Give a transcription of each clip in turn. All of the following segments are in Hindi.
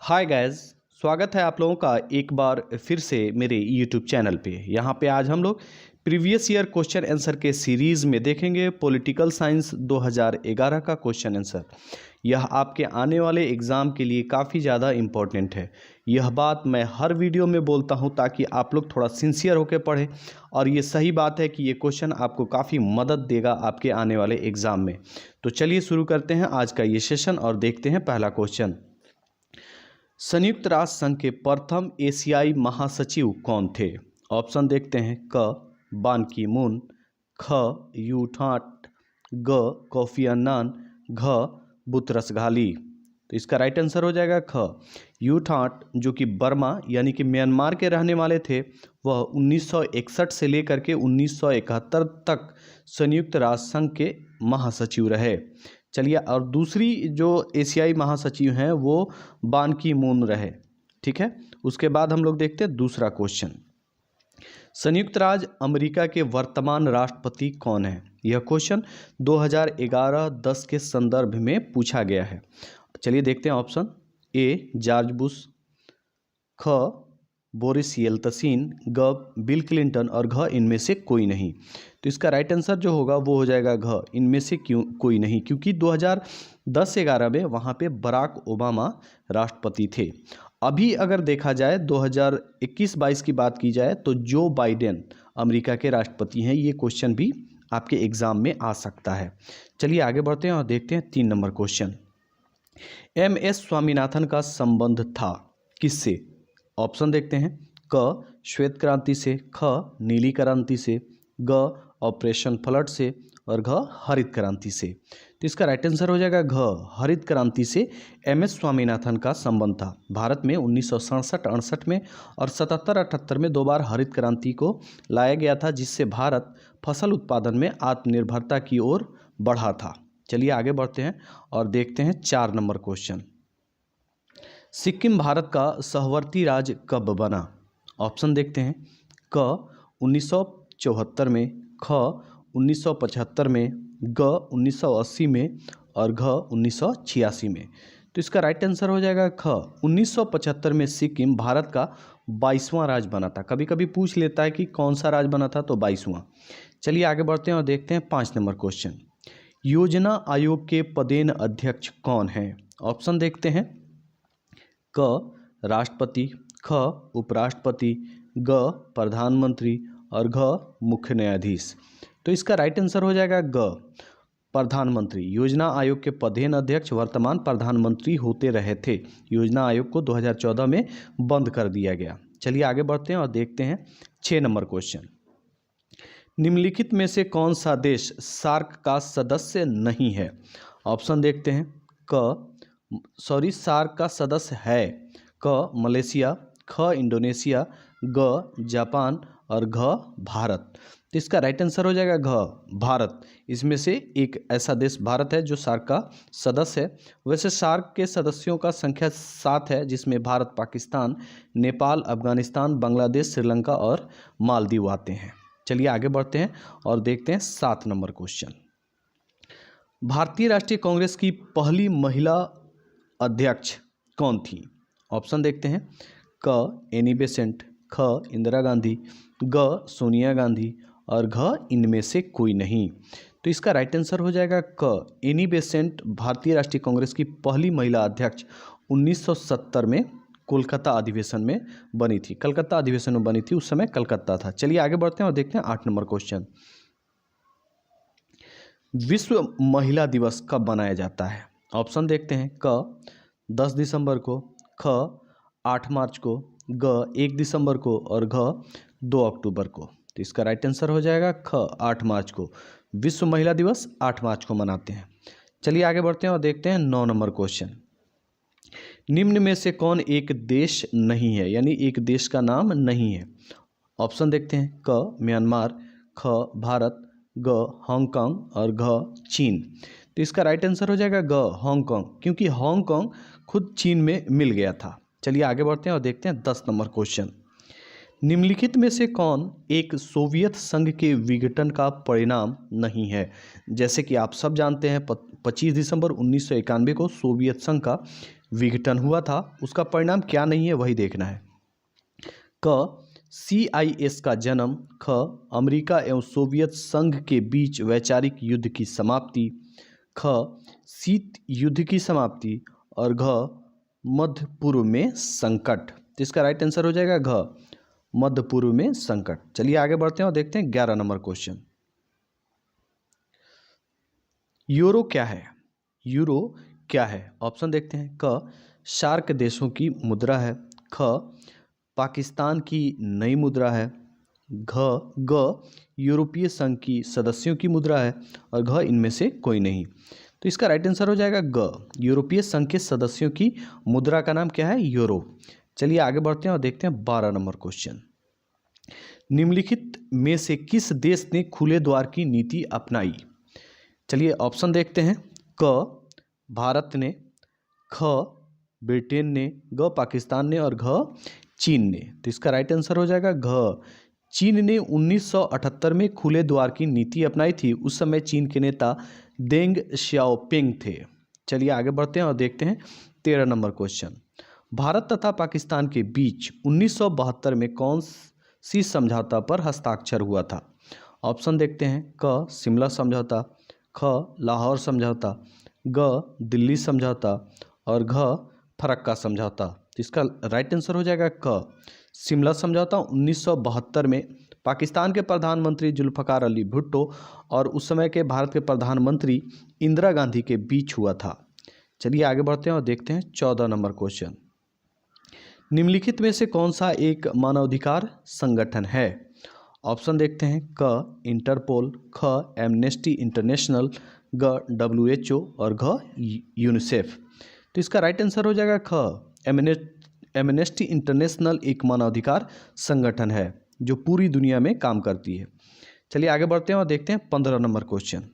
हाय गाइस, स्वागत है आप लोगों का एक बार फिर से मेरे YouTube चैनल पे। यहाँ पे आज हम लोग प्रीवियस ईयर क्वेश्चन आंसर के सीरीज़ में देखेंगे पॉलिटिकल साइंस 2011 का क्वेश्चन आंसर। यह आपके आने वाले एग्ज़ाम के लिए काफ़ी ज़्यादा इम्पोर्टेंट है। यह बात मैं हर वीडियो में बोलता हूँ ताकि आप लोग थोड़ा सिंसियर होकर पढ़ें, और ये सही बात है कि ये क्वेश्चन आपको काफ़ी मदद देगा आपके आने वाले एग्ज़ाम में। तो चलिए शुरू करते हैं आज का ये सेशन और देखते हैं पहला क्वेश्चन। संयुक्त राष्ट्र संघ के प्रथम एशियाई महासचिव कौन थे? ऑप्शन देखते हैं। क बान की मून, ख यू ठाट, ग कोफी अन्नान, घ बुतरस घाली। तो इसका राइट आंसर हो जाएगा ख यू ठाट, जो कि बर्मा यानी कि म्यांमार के रहने वाले थे। वह 1961 से लेकर के 1971 तक संयुक्त राष्ट्र संघ के महासचिव रहे। चलिए, और दूसरी जो एशियाई महासचिव हैं वो बान की मून रहे। ठीक है, उसके बाद हम लोग देखते हैं दूसरा क्वेश्चन। संयुक्त राज्य अमेरिका के वर्तमान राष्ट्रपति कौन है? यह क्वेश्चन 2011-10 के संदर्भ में पूछा गया है। चलिए देखते हैं ऑप्शन। ए जॉर्ज बुश, ख बोरिस येल्तसिन, ग बिल क्लिंटन और घ इनमें से कोई नहीं। तो इसका राइट आंसर जो होगा वो हो जाएगा घ इनमें से कोई नहीं, क्योंकि 2010-11 में वहाँ पे बराक ओबामा राष्ट्रपति थे। अभी अगर देखा जाए 2021-22 की बात की जाए तो जो बाइडेन अमेरिका के राष्ट्रपति हैं। ये क्वेश्चन भी आपके एग्जाम में आ सकता है। चलिए आगे बढ़ते हैं और देखते हैं 3 नंबर क्वेश्चन। MS स्वामीनाथन का संबंध था किससे? ऑप्शन देखते हैं। क श्वेत क्रांति से, ख नीली क्रांति से, ग ऑपरेशन फ्लड से और घ हरित क्रांति से। तो इसका राइट आंसर हो जाएगा घ हरित क्रांति से MS स्वामीनाथन का संबंध था। भारत में 1967-68 में और 77-78 में 2 बार हरित क्रांति को लाया गया था, जिससे भारत फसल उत्पादन में आत्मनिर्भरता की ओर बढ़ा था। चलिए आगे बढ़ते हैं और देखते हैं 4 नंबर क्वेश्चन। सिक्किम भारत का सहवर्ती राज्य कब बना? ऑप्शन देखते हैं। क 1974 में, ख 1975 में, ग 1980 में और घ 1986 में। तो इसका राइट आंसर हो जाएगा ख 1975 में सिक्किम भारत का 22वां राज्य बना था। कभी कभी पूछ लेता है कि कौन सा राज्य बना था, तो 22वां। चलिए आगे बढ़ते हैं और देखते हैं 5 नंबर क्वेश्चन। योजना आयोग के पदेन अध्यक्ष कौन हैं? ऑप्शन देखते हैं। क राष्ट्रपति, ख उपराष्ट्रपति, ग प्रधानमंत्री और घ मुख्य न्यायाधीश। तो इसका राइट आंसर हो जाएगा ग प्रधानमंत्री। योजना आयोग के पदेन अध्यक्ष वर्तमान प्रधानमंत्री होते रहे थे। योजना आयोग को 2014 में बंद कर दिया गया। चलिए आगे बढ़ते हैं और देखते हैं 6 नंबर क्वेश्चन। निम्नलिखित में से कौन सा देश सार्क का सदस्य नहीं है? ऑप्शन देखते हैं। सार्क का सदस्य है। क मलेशिया, ख इंडोनेशिया, ग जापान और घ भारत। तो इसका राइट आंसर हो जाएगा घ भारत। इसमें से एक ऐसा देश भारत है जो सार्क का सदस्य है। वैसे सार्क के सदस्यों का संख्या 7 है, जिसमें भारत, पाकिस्तान, नेपाल, अफगानिस्तान, बांग्लादेश, श्रीलंका और मालदीव आते हैं। चलिए आगे बढ़ते हैं और देखते हैं 7 नंबर क्वेश्चन। भारतीय राष्ट्रीय कांग्रेस की पहली महिला अध्यक्ष कौन थी? ऑप्शन देखते हैं। क एनी बेसेंट, ख इंदिरा गांधी, ग सोनिया गांधी और घ इनमें से कोई नहीं। तो इसका राइट आंसर हो जाएगा क एनी बेसेंट भारतीय राष्ट्रीय कांग्रेस की पहली महिला अध्यक्ष 1970 में कोलकाता अधिवेशन में बनी थी। कलकत्ता अधिवेशन में बनी थी, उस समय कलकत्ता था। चलिए आगे बढ़ते हैं और देखते हैं 8 नंबर क्वेश्चन। विश्व महिला दिवस कब मनाया जाता है? ऑप्शन देखते हैं। क 10 दिसंबर को, ख 8 मार्च को, ग 1 दिसंबर को और घ 2 अक्टूबर को। तो इसका राइट आंसर हो जाएगा ख 8 मार्च को। विश्व महिला दिवस 8 मार्च को मनाते हैं। चलिए आगे बढ़ते हैं और देखते हैं 9 नंबर क्वेश्चन। निम्न में से कौन एक देश नहीं है, यानी एक देश का नाम नहीं है? ऑप्शन देखते हैं। क म्यांमार, ख भारत, ग हांगकांग और घ चीन। तो इसका राइट आंसर हो जाएगा ग हांगकांग, क्योंकि हांगकांग खुद चीन में मिल गया था। चलिए आगे बढ़ते हैं और देखते हैं 10 नंबर क्वेश्चन। निम्नलिखित में से कौन एक सोवियत संघ के विघटन का परिणाम नहीं है? जैसे कि आप सब जानते हैं 25 दिसंबर 1991 को सोवियत संघ का विघटन हुआ था उसका परिणाम क्या नहीं है वही देखना है। क CIS का जन्म। ख अमेरिका एवं सोवियत संघ के बीच वैचारिक युद्ध की समाप्ति। ख शीत युद्ध की समाप्ति। और घ मध्य पूर्व में संकट। तो इसका राइट आंसर हो जाएगा घ मध्य पूर्व में संकट। चलिए आगे बढ़ते हैं और देखते हैं 11 नंबर क्वेश्चन। यूरो क्या है? यूरो क्या है? ऑप्शन देखते हैं। क सार्क देशों की मुद्रा है। ख पाकिस्तान की नई मुद्रा है। ग यूरोपीय संघ की सदस्यों की मुद्रा है। और घ इनमें से कोई नहीं। तो इसका राइट आंसर हो जाएगा ग यूरोपीय संघ के सदस्यों की मुद्रा का नाम क्या है? यूरो। चलिए आगे बढ़ते हैं और देखते हैं 12 नंबर क्वेश्चन। निम्नलिखित में से किस देश ने खुले द्वार की नीति अपनाई? चलिए ऑप्शन देखते हैं। क भारत ने। ख ब्रिटेन ने। ग पाकिस्तान ने। और घ चीन ने। तो इसका राइट आंसर हो जाएगा घ चीन ने 1978 में खुले द्वार की नीति अपनाई थी। उस समय चीन के नेता देंग श्याओपिंग थे। चलिए आगे बढ़ते हैं और देखते हैं 13 नंबर क्वेश्चन। भारत तथा पाकिस्तान के बीच 1972 में कौन सी समझौता पर हस्ताक्षर हुआ था? ऑप्शन देखते हैं। क शिमला समझौता। ख लाहौर समझौता। ग दिल्ली समझौता। और घ फरक्का समझौता। तो इसका राइट आंसर हो जाएगा क शिमला समझौता 1972 में पाकिस्तान के प्रधानमंत्री जुल्फ़िकार अली भुट्टो और उस समय के भारत के प्रधानमंत्री इंदिरा गांधी के बीच हुआ था। चलिए आगे बढ़ते हैं और देखते हैं 14 नंबर क्वेश्चन। निम्नलिखित में से कौन सा एक मानवाधिकार संगठन है? ऑप्शन देखते हैं। क इंटरपोल। ख एमनेस्टी इंटरनेशनल। ग WHO। और घ यूनिसेफ। तो इसका राइट आंसर हो जाएगा ख एमनेस्टी इंटरनेशनल एक मानवाधिकार संगठन है जो पूरी दुनिया में काम करती है। चलिए आगे बढ़ते हैं और देखते हैं 15 नंबर क्वेश्चन।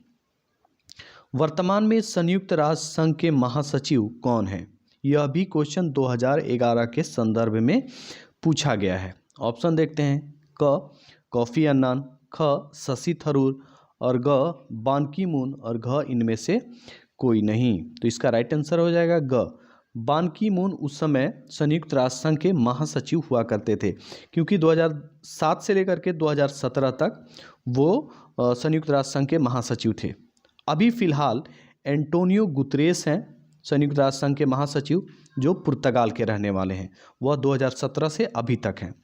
वर्तमान में संयुक्त राष्ट्र संघ के महासचिव कौन है? यह भी क्वेश्चन 2011 के संदर्भ में पूछा गया है। ऑप्शन देखते हैं। क कोफी अन्नान। ख शशि थरूर। और ग बान की मून। और घ इनमें से कोई नहीं। तो इसका राइट आंसर हो जाएगा ग बान की मून उस समय संयुक्त राष्ट्र संघ के महासचिव हुआ करते थे, क्योंकि 2007 से लेकर के 2017 तक वो संयुक्त राष्ट्र संघ के महासचिव थे। अभी फिलहाल एंटोनियो गुतरेस हैं संयुक्त राष्ट्र संघ के महासचिव, जो पुर्तगाल के रहने वाले हैं। वह 2017 से अभी तक हैं।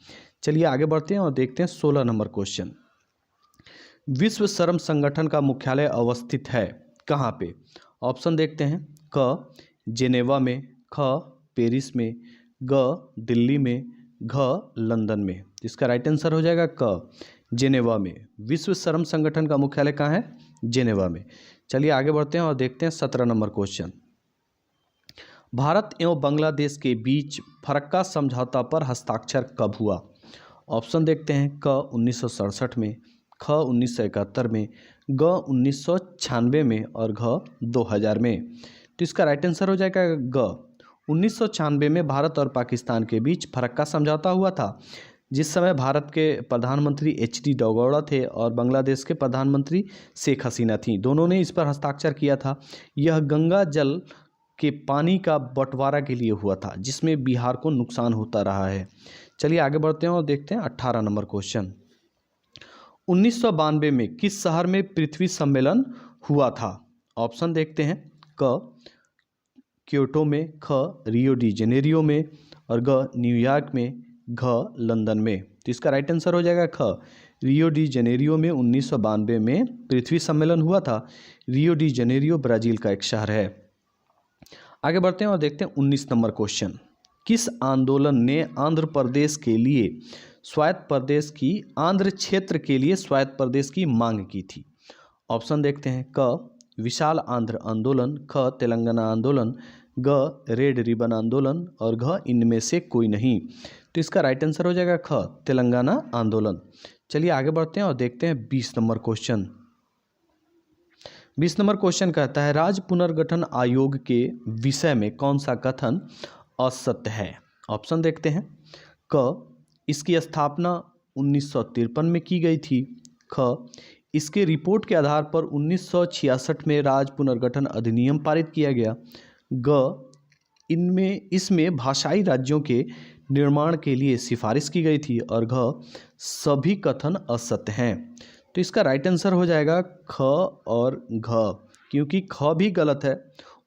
चलिए आगे बढ़ते हैं और देखते हैं 16 नंबर क्वेश्चन। विश्व श्रम संगठन का मुख्यालय अवस्थित है कहाँ पे? ऑप्शन देखते हैं। क जेनेवा में। ख पेरिस में। ग दिल्ली में। घ लंदन में। इसका राइट आंसर हो जाएगा क जेनेवा में। विश्व श्रम संगठन का मुख्यालय कहाँ है? जेनेवा में। चलिए आगे बढ़ते हैं और देखते हैं 17 नंबर क्वेश्चन। भारत एवं बांग्लादेश के बीच फरक्का समझौता पर हस्ताक्षर कब हुआ? ऑप्शन देखते हैं। क 1967 में। ख 1971 में। ग 1996 में। और घ 2000 में। तो इसका राइट आंसर हो जाएगा ग 1996 में भारत और पाकिस्तान के बीच फरक्का समझौता हुआ था, जिस समय भारत के प्रधानमंत्री HD डोगौड़ा थे और बांग्लादेश के प्रधानमंत्री शेख हसीना थी। दोनों ने इस पर हस्ताक्षर किया था। यह गंगा जल के पानी का बंटवारा के लिए हुआ था, जिसमें बिहार को नुकसान होता रहा है। चलिए आगे बढ़ते हैं और देखते हैं 18 नंबर क्वेश्चन। 1992 में किस शहर में पृथ्वी सम्मेलन हुआ था? ऑप्शन देखते हैं। क क्योटो में। ख रियो डी जेनेरियो में। और ग न्यूयॉर्क में। घ लंदन में। तो इसका राइट आंसर हो जाएगा ख रियो डी जेनेरियो में 1992 में पृथ्वी सम्मेलन हुआ था। रियो डी जेनेरियो ब्राजील का एक शहर है। आगे बढ़ते हैं और देखते हैं 19 नंबर क्वेश्चन। किस आंदोलन ने आंध्र प्रदेश के लिए स्वायत्त प्रदेश की आंध्र क्षेत्र के लिए स्वायत्त प्रदेश की मांग की थी? ऑप्शन देखते हैं। क विशाल आंध्र आंदोलन। ख तेलंगाना आंदोलन। ग रेड रिबन आंदोलन। और घ इनमें से कोई नहीं। तो इसका राइट आंसर हो जाएगा ख तेलंगाना आंदोलन। चलिए आगे बढ़ते हैं और देखते हैं 20 नंबर क्वेश्चन। 20 नंबर क्वेश्चन कहता है राज्य पुनर्गठन आयोग के विषय में कौन सा कथन असत्य है? ऑप्शन देखते हैं। क इसकी स्थापना 1953 में की गई थी। ख इसके रिपोर्ट के आधार पर 1966 में राज्य पुनर्गठन अधिनियम पारित किया गया। ग इनमें इसमें भाषाई राज्यों के निर्माण के लिए सिफारिश की गई थी। और घ सभी कथन असत्य हैं। तो इसका राइट आंसर हो जाएगा ख और घ, क्योंकि ख भी गलत है।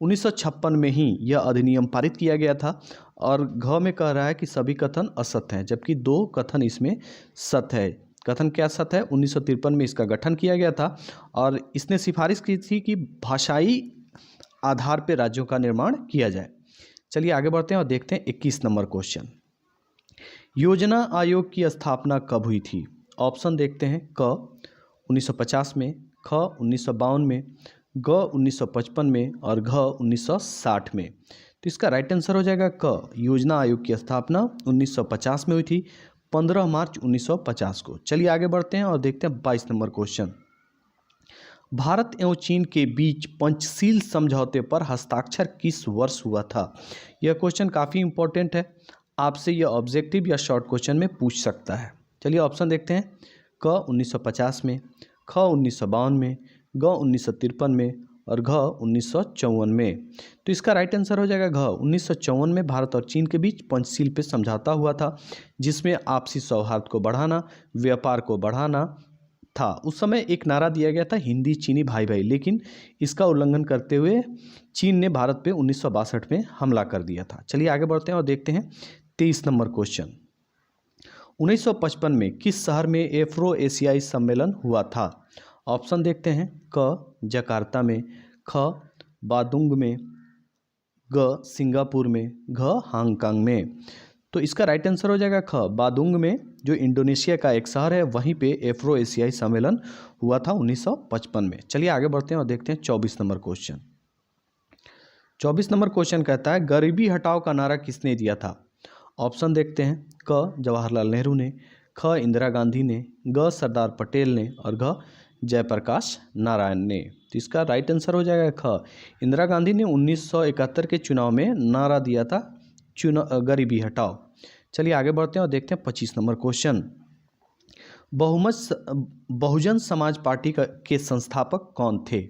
1956 में ही यह अधिनियम पारित किया गया था और घ में कह रहा है कि सभी कथन असत्य हैं, जबकि दो कथन इसमें सत्य है। कथन क्या सत्य है? 1953 में इसका गठन किया गया था और इसने सिफारिश की थी कि भाषाई आधार पर राज्यों का निर्माण किया जाए। चलिए आगे बढ़ते हैं और देखते हैं 21 नंबर क्वेश्चन। योजना आयोग की स्थापना कब हुई थी? ऑप्शन देखते हैं। क 1950 में, ख 1952 में, ग 1955 में और घ 1960 में। तो इसका राइट आंसर हो जाएगा क। योजना आयोग की स्थापना 1950 में हुई थी, 15 मार्च 1950 को। चलिए आगे बढ़ते हैं और देखते हैं 22 नंबर क्वेश्चन। भारत एवं चीन के बीच पंचशील समझौते पर हस्ताक्षर किस वर्ष हुआ था? यह क्वेश्चन काफ़ी इंपॉर्टेंट है, आपसे यह ऑब्जेक्टिव या शॉर्ट क्वेश्चन में पूछ सकता है। चलिए ऑप्शन देखते हैं। क 1950 में, ख 1952 में, ग 1953 में और घ 1954 में। तो इसका राइट आंसर हो जाएगा घ। 1954 में भारत और चीन के बीच पंचशील पे समझौता हुआ था, जिसमें आपसी सौहार्द को बढ़ाना, व्यापार को बढ़ाना था। उस समय एक नारा दिया गया था, हिंदी चीनी भाई भाई, लेकिन इसका उल्लंघन करते हुए चीन ने भारत पे 1962 में हमला कर दिया था। चलिए आगे बढ़ते हैं और देखते हैं 23 नंबर क्वेश्चन। 1955 में किस शहर में एफ्रो एशियाई सम्मेलन हुआ था? ऑप्शन देखते हैं। क जकार्ता में, ख बादुंग में, ग सिंगापुर में, घ हांगकांग में। तो इसका राइट आंसर हो जाएगा ख बादुंग में, जो इंडोनेशिया का एक शहर है, वहीं पे एफ्रो एशियाई सम्मेलन हुआ था 1955 में। चलिए आगे बढ़ते हैं और देखते हैं 24 नंबर क्वेश्चन। 24 नंबर क्वेश्चन कहता है गरीबी हटाओ का नारा किसने दिया था? ऑप्शन देखते हैं। क जवाहरलाल नेहरू ने, ख इंदिरा गांधी ने, ग सरदार पटेल ने और घ जयप्रकाश नारायण ने। तो इसका राइट आंसर हो जाएगा ख। इंदिरा गांधी ने 1971 के चुनाव में नारा दिया था गरीबी हटाओ। चलिए आगे बढ़ते हैं और देखते हैं 25 number question. Bahujan Samaj party के संस्थापक कौन थे?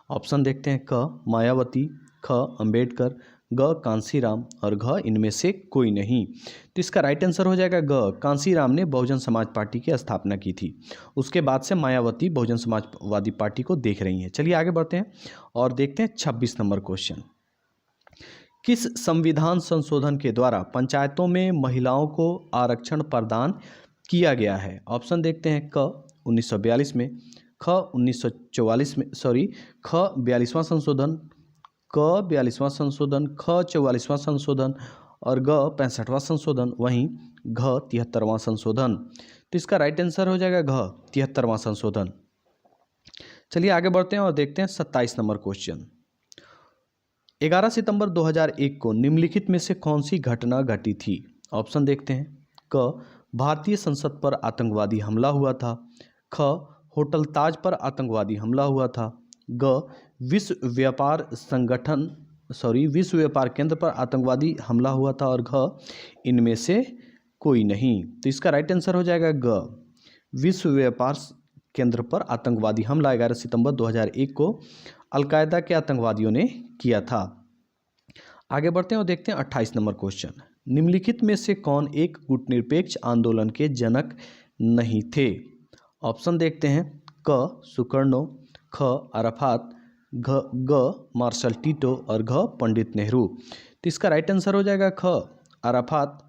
ऑप्शन देखते हैं। क मायावती, ख अंबेडकर, ग कांसीराम और घ इनमें से कोई नहीं। तो इसका राइट आंसर हो जाएगा ग। कांसीराम ने बहुजन समाज पार्टी की स्थापना की थी। उसके बाद से मायावती बहुजन समाजवादी पार्टी को देख रही हैं। चलिए आगे बढ़ते हैं और देखते हैं 26 नंबर क्वेश्चन। किस संविधान संशोधन के द्वारा पंचायतों में महिलाओं को आरक्षण प्रदान किया गया है? ऑप्शन देखते हैं। क 1942 में, ख 1944 में, ख 42वां संशोधन, क 42वां संशोधन, ख 44वां संशोधन और ग 65वां संशोधन, वहीं घ 73वां संशोधन। तो इसका राइट आंसर हो जाएगा घ 73वां संशोधन। चलिए आगे बढ़ते हैं और देखते हैं 27 नंबर क्वेश्चन। 11 सितंबर 2001 को निम्नलिखित में से कौन सी घटना घटी थी? ऑप्शन देखते हैं। क भारतीय संसद पर आतंकवादी हमला हुआ था, ख होटल ताज पर आतंकवादी हमला हुआ था, ग विश्व व्यापार केंद्र पर आतंकवादी हमला हुआ था और घ इनमें से कोई नहीं। तो इसका राइट आंसर हो जाएगा ग। विश्व व्यापार केंद्र पर आतंकवादी हमला 11 सितंबर 2001 को अलकायदा के आतंकवादियों ने किया था। आगे बढ़ते हैं और देखते हैं 28 नंबर क्वेश्चन। निम्नलिखित में से कौन एक गुटनिरपेक्ष आंदोलन के जनक नहीं थे? ऑप्शन देखते हैं। क सुकर्णो, ख अराफात, ग मार्शल टीटो और घ पंडित नेहरू। तो इसका राइट आंसर हो जाएगा ख अराफात।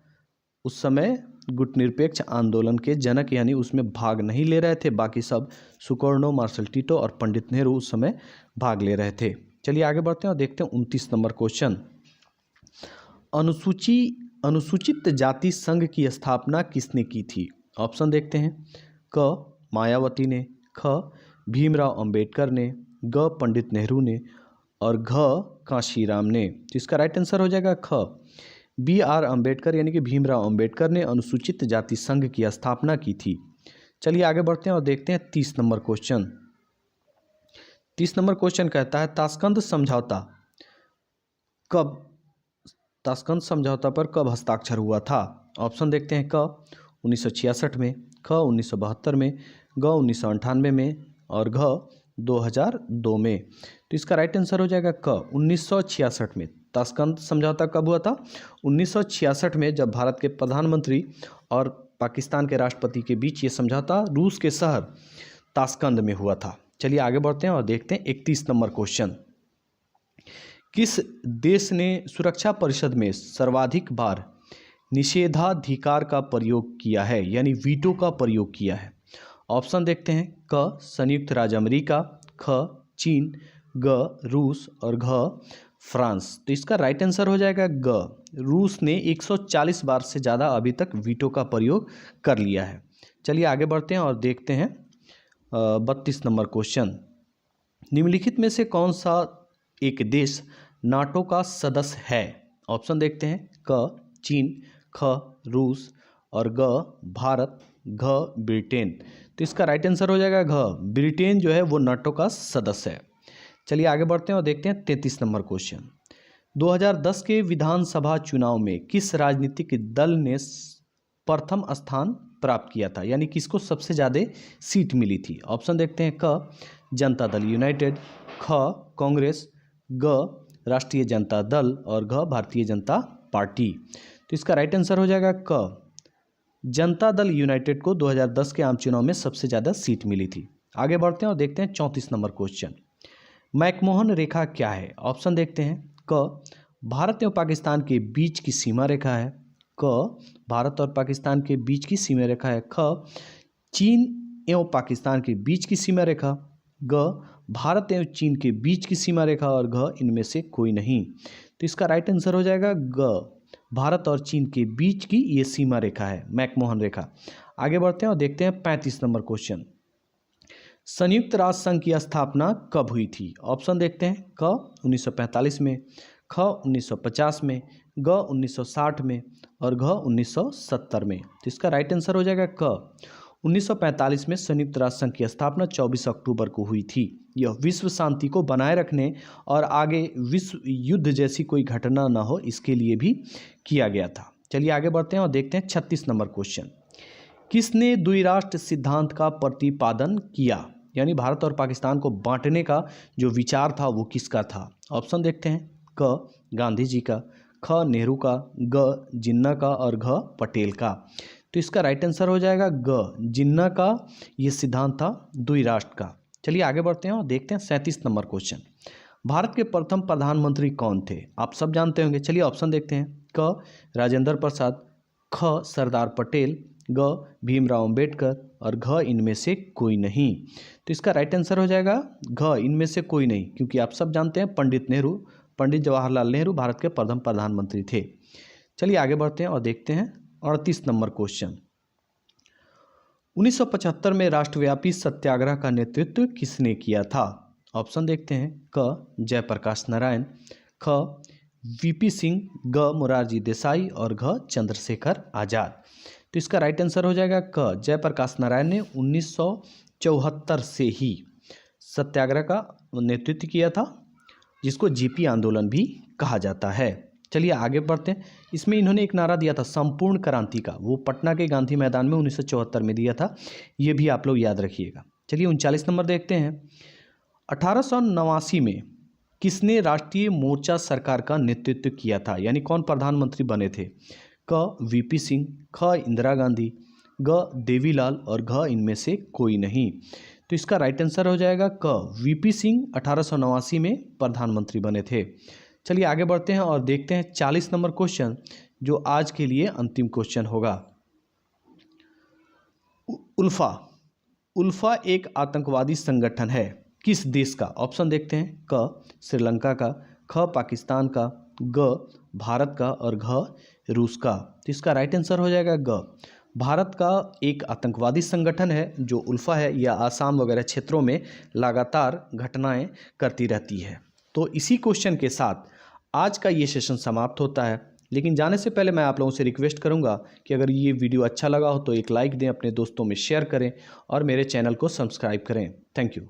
उस समय गुटनिरपेक्ष आंदोलन के जनक यानी उसमें भाग नहीं ले रहे थे, बाकी सब सुकर्णो, मार्शल टीटो और पंडित नेहरू उस समय भाग ले रहे थे। चलिए आगे बढ़ते हैं और देखते हैं 29 नंबर क्वेश्चन। अनुसूचित जाति संघ की स्थापना किसने की थी? ऑप्शन देखते हैं। क मायावती ने, ख भीमराव अंबेडकर ने, ग पंडित नेहरू ने और घ कांशीराम ने। तो इसका राइट आंसर हो जाएगा ख BR अंबेडकर यानी कि भीमराव अंबेडकर ने अनुसूचित जाति संघ की स्थापना की थी। चलिए आगे बढ़ते हैं और देखते हैं 30 नंबर क्वेश्चन। 30 नंबर क्वेश्चन कहता है ताशकंद समझौता पर कब हस्ताक्षर हुआ था? ऑप्शन देखते हैं। क 1966 में, ख 1972 में, ग 1998 में और घ 2002 में। तो इसका राइट आंसर हो जाएगा क 1966 में। ताशकंद समझौता कब हुआ था? 1966 में, जब भारत के प्रधानमंत्री और पाकिस्तान के राष्ट्रपति के बीच ये समझौता रूस के शहर ताशकंद में हुआ था। चलिए आगे बढ़ते हैं और देखते हैं 31 नंबर क्वेश्चन। किस देश ने सुरक्षा परिषद में सर्वाधिक बार निषेधाधिकार का प्रयोग किया है, यानी वीटो का प्रयोग किया है? ऑप्शन देखते हैं। क संयुक्त राज्य अमेरिका, ख चीन, ग रूस और घ फ्रांस। तो इसका राइट आंसर हो जाएगा ग। रूस ने 140 बार से ज़्यादा अभी तक वीटो का प्रयोग कर लिया है। चलिए आगे बढ़ते हैं और देखते हैं 32 नंबर क्वेश्चन। निम्नलिखित में से कौन सा एक देश नाटो का सदस्य है? ऑप्शन देखते हैं। क चीन, ख रूस और ग भारत, घ ब्रिटेन। तो इसका राइट आंसर हो जाएगा घ। ब्रिटेन जो है वो नाटो का सदस्य है। चलिए आगे बढ़ते हैं और देखते हैं 33 नंबर क्वेश्चन। 2010 के विधानसभा चुनाव में किस राजनीतिक दल ने प्रथम स्थान प्राप्त किया था, यानी किसको सबसे ज़्यादा सीट मिली थी? ऑप्शन देखते हैं। क जनता दल यूनाइटेड, ख कांग्रेस, ग राष्ट्रीय जनता दल और घ भारतीय जनता पार्टी। तो इसका राइट आंसर हो जाएगा क। जनता दल यूनाइटेड को 2010 के आम चुनाव में सबसे ज़्यादा सीट मिली थी। आगे बढ़ते हैं और देखते हैं 34 नंबर क्वेश्चन। मैकमोहन रेखा क्या है? ऑप्शन देखते हैं। क भारत एवं पाकिस्तान के बीच की सीमा रेखा है, क भारत और पाकिस्तान के बीच की सीमा रेखा है, ख चीन एवं पाकिस्तान के बीच की सीमा रेखा, ग भारत एवं चीन के बीच की सीमा रेखा और घ इनमें से कोई नहीं। तो इसका राइट आंसर हो जाएगा ग। भारत और चीन के बीच की ये सीमा रेखा है, मैकमोहन रेखा। आगे बढ़ते हैं और देखते हैं 35 नंबर क्वेश्चन। संयुक्त राष्ट्र संघ की स्थापना कब हुई थी? ऑप्शन देखते हैं। क 1945 में, ख 1950 में, ग 1960 में और घ 1970 में। तो इसका राइट आंसर हो जाएगा क। 1945 में संयुक्त राष्ट्र संघ की स्थापना 24 अक्टूबर को हुई थी। यह विश्व शांति को बनाए रखने और आगे विश्व युद्ध जैसी कोई घटना न हो, इसके लिए भी किया गया था। चलिए आगे बढ़ते हैं और देखते हैं 36 नंबर क्वेश्चन। किसने द्विराष्ट्र सिद्धांत का प्रतिपादन किया, यानी भारत और पाकिस्तान को बांटने का जो विचार था वो किसका था? ऑप्शन देखते हैं। क गांधी जी का, ख नेहरू का, ग जिन्ना का और घ पटेल का। तो इसका राइट आंसर हो जाएगा ग। जिन्ना का ये सिद्धांत था द्विराष्ट्र का। चलिए आगे बढ़ते हैं और देखते हैं 37 नंबर क्वेश्चन। भारत के प्रथम प्रधानमंत्री कौन थे? आप सब जानते होंगे। चलिए ऑप्शन देखते हैं। क राजेंद्र प्रसाद, ख सरदार पटेल, ग भीमराव अंबेडकर और घ इनमें से कोई नहीं। तो इसका राइट आंसर हो जाएगा घ, इनमें से कोई नहीं, क्योंकि आप सब जानते हैं पंडित जवाहरलाल नेहरू भारत के प्रथम प्रधानमंत्री थे। चलिए आगे बढ़ते हैं और देखते हैं 38 नंबर क्वेश्चन। 1975 में राष्ट्रव्यापी सत्याग्रह का नेतृत्व किसने किया था? ऑप्शन देखते हैं। क जयप्रकाश नारायण, ख वीपी सिंह, ग मोरारजी देसाई और घ चंद्रशेखर आजाद। तो इसका राइट आंसर हो जाएगा क। जयप्रकाश नारायण ने 1974 से ही सत्याग्रह का नेतृत्व किया था, जिसको जीपी आंदोलन भी कहा जाता है। चलिए आगे बढ़ते हैं। इसमें इन्होंने एक नारा दिया था संपूर्ण क्रांति का, वो पटना के गांधी मैदान में 1974 में दिया था। ये भी आप लोग याद रखिएगा। चलिए 39 नंबर देखते हैं। 1889 में किसने राष्ट्रीय मोर्चा सरकार का नेतृत्व किया था, यानी कौन प्रधानमंत्री बने थे? क वीपी सिंह, ख इंदिरा गांधी, ग देवीलाल और घ इनमें से कोई नहीं। तो इसका राइट आंसर हो जाएगा क। वीपी सिंह 1889 में प्रधानमंत्री बने थे। चलिए आगे बढ़ते हैं और देखते हैं 40 नंबर क्वेश्चन, जो आज के लिए अंतिम क्वेश्चन होगा। उल्फा एक आतंकवादी संगठन है, किस देश का? ऑप्शन देखते हैं। क श्रीलंका का, ख पाकिस्तान का, ग भारत का और घ रूस का। तो इसका राइट आंसर हो जाएगा ग। भारत का एक आतंकवादी संगठन है जो उल्फा है, या आसाम वगैरह क्षेत्रों में लगातार घटनाएं करती रहती है। तो इसी क्वेश्चन के साथ आज का ये सेशन समाप्त होता है। लेकिन जाने से पहले मैं आप लोगों से रिक्वेस्ट करूंगा कि अगर ये वीडियो अच्छा लगा हो तो एक लाइक दें, अपने दोस्तों में शेयर करें और मेरे चैनल को सब्सक्राइब करें। Thank you.